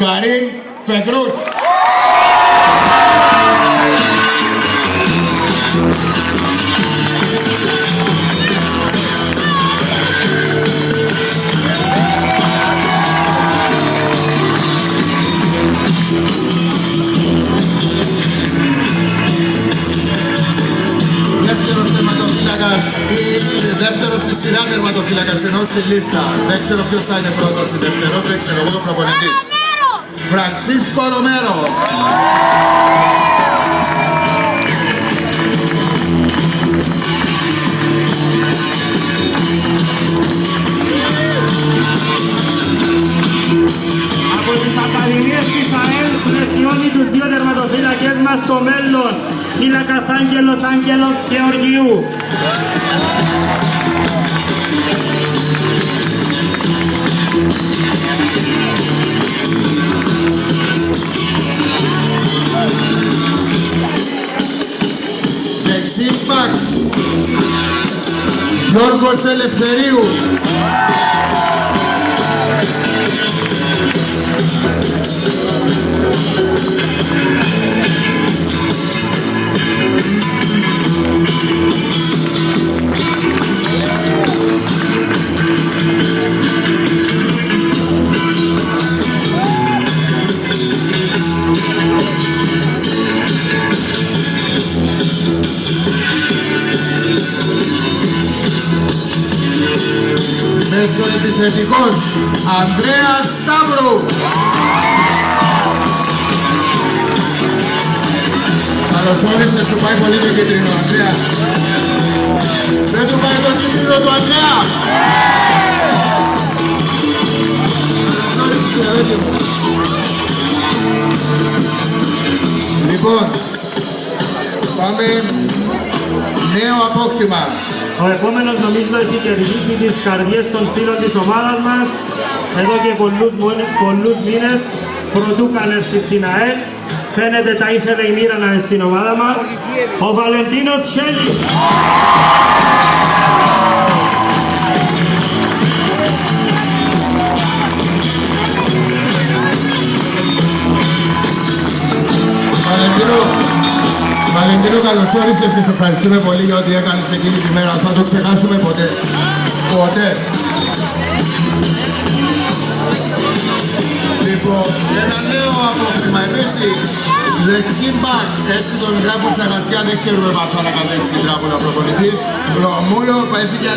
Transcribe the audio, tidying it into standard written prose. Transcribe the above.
Καρίμ Φεκρούς. Δεύτερος στη σειρά τερματοφύλακας, ενώ στη λίστα. Δεν ξέρω ποιος θα είναι πρώτος ή δεύτερος, δεν ξέρω εγώ το προπονητής. Φρανσίσκο Ρομέρο. Από τις Ακαδημίες της ΑΕΛ πλαισιώνει τους δύο τερματοφύλακες μας στο μέλλον. Φύλακας Άγγελος Γεωργιού. Δεξίμπακ Γιώργος Ελευθερίου. Μεσοεπιθετικός Ανδρέας Σταύρου. Καλώς όρισες, του πάει πολύ το κίτρινο, Ανδρέα. Δεν του πάει το κίτρινο του Ανδρέα. Λοιπόν, πάμε νέο απόκτημα. Ο επόμενος νομίζω έχει κερδίσει τις καρδιές των φίλων της ομάδας μας εδώ και πολλούς μήνες πρωτού καλέσει στην ΑΕΛ. Φαίνεται τα ήθελε η μοίρα να είναι στην ομάδα μας. Ο Βαλεντίνος Σέλης. Βαλεντίνο, καλώς όρισες και σε ευχαριστούμε πολύ για ό,τι έκανες εκείνη τη μέρα. Θα το ξεχάσουμε ποτέ. Ποτέ. Λοιπόν, ένα νέο απόκτημα επίσης. Δεξίμπακ, έτσι τον γράφουν στα χαρτιά, δεν ξέρουμε αν θα ανακατέσει την τράπουλα προπονητής. Ρωμούλο, παίζει για